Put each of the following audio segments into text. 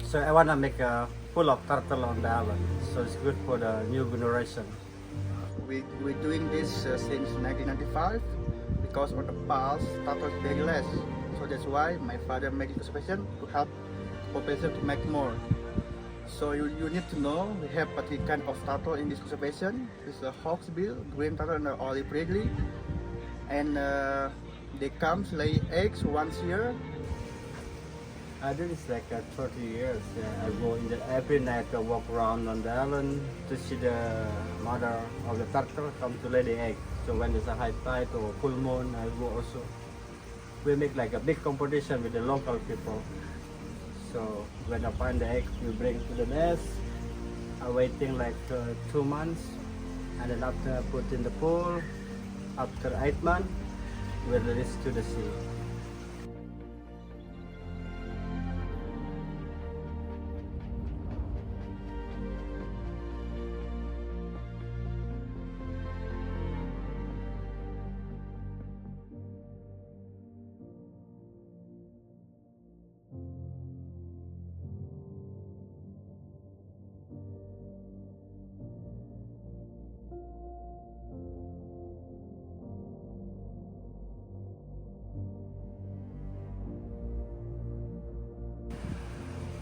So I wanna make a full of turtle on the island. So it's good for the new generation. We're doing this since 1995 because of the past turtle is very less. So that's why my father made conservation to help population to make more. So you need to know we have three kind of turtle in this conservation. It's a hawksbill, green turtle, and olive ridley. And they come lay eggs once a year. I did this like 30 years. I go in the, every night I walk around on the island to see the mother of the turtle come to lay the egg. So when there's a high tide or full moon, I go also. We make like a big competition with the local people. So when I find the egg, we bring to the nest. I waiting like 2 months, and then after I put in the pool, after 8 months, we release to the sea.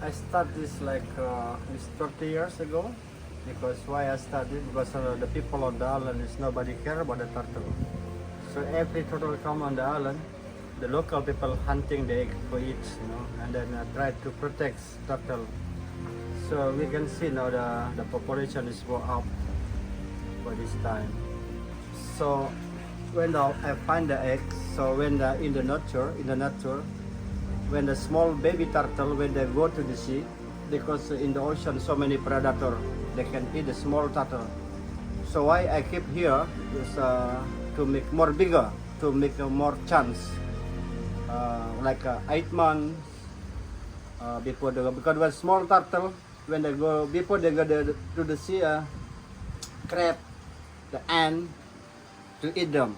I started this like this 30 years ago, because why I started, because the people on the island is nobody care about the turtle. So every turtle come on the island, the local people hunting the egg for it, and then try to protect turtle. So we can see now the population is go up for this time. So when I find the egg, so when in the nature, when the small baby turtle, when they go to the sea, because in the ocean so many predator, they can eat the small turtle. So why I keep here is to make more bigger, to make more chance, like 8 months before they go. Because when small turtle, when they go before they go to the sea, crab, the ant to eat them.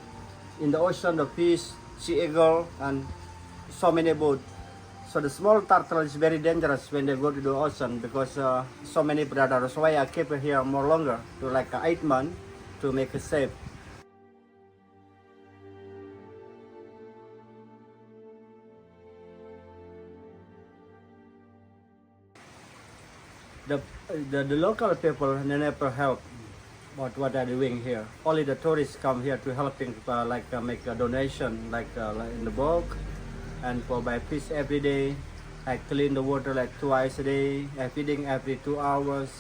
In the ocean, the fish, sea eagle, and so many boat. So the small turtle is very dangerous when they go to the ocean, because so many predators. So why I keep it here more longer, to like 8 months, to make it safe. The, the local people, they never help what are doing here. Only the tourists come here to helping, make a donation, like in the boat, and for buy fish every day. I clean the water like twice a day. I feeding every 2 hours.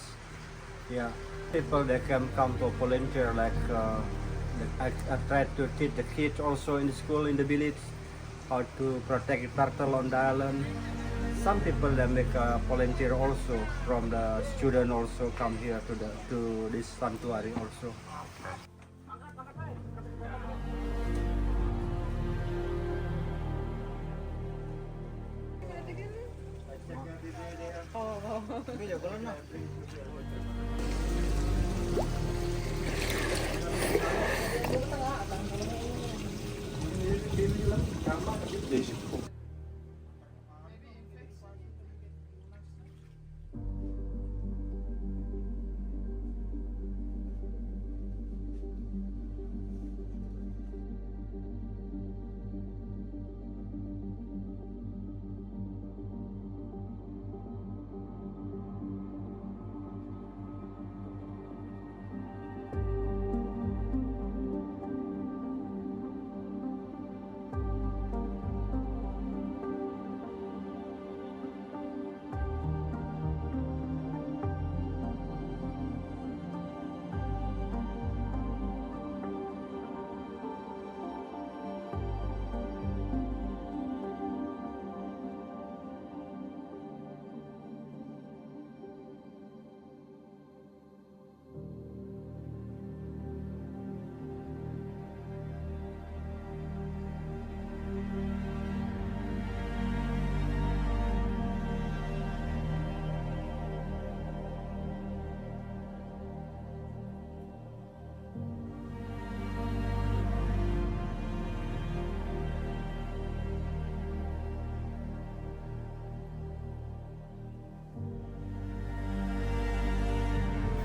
Yeah, people they can come to volunteer. Like I try to teach the kids also in the school in the village how to protect turtle on the island. Some people they make a volunteer also, from the student also come here to this sanctuary also.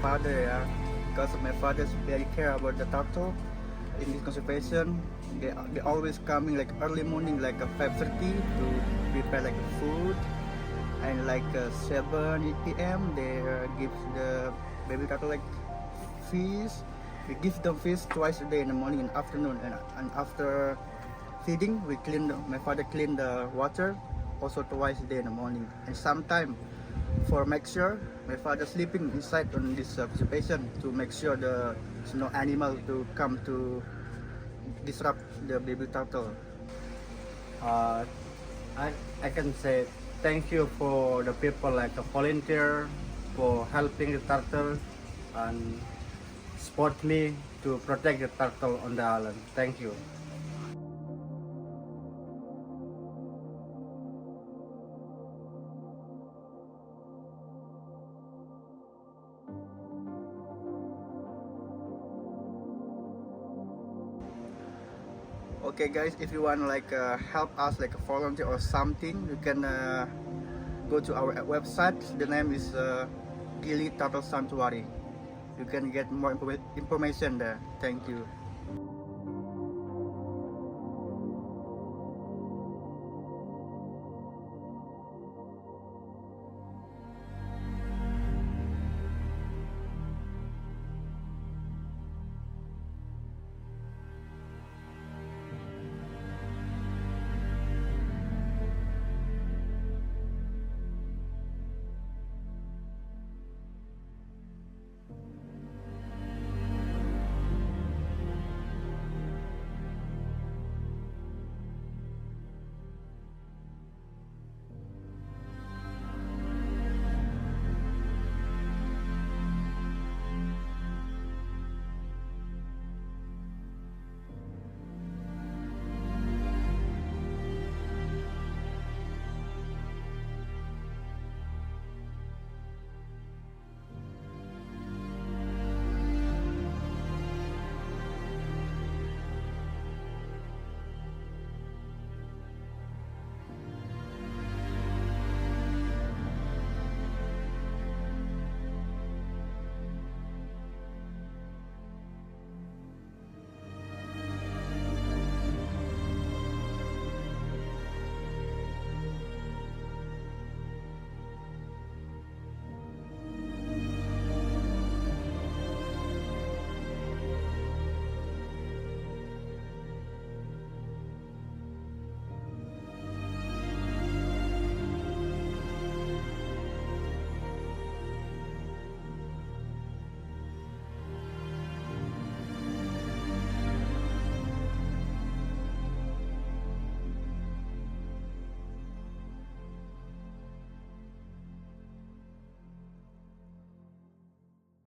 father, yeah, because my father is very care about the turtle in this conservation. They always coming like early morning, like 5:30 to prepare like food, and like 7 p.m. they give the baby turtle like fish. We give them fish twice a day in the morning and afternoon, and after feeding we clean. My father clean the water also twice a day in the morning, and sometime for make sure my father sleeping inside on this participation to make sure there's no animal to come to disrupt the baby turtle. Uh, I can say thank you for the people like a volunteer for helping the turtle and support me to protect the turtle on the island. Thank you. Okay guys, if you want like help us like a volunteer or something, you can go to our website. The name is Gili Turtle Sanctuary. You can get more information there. Thank you.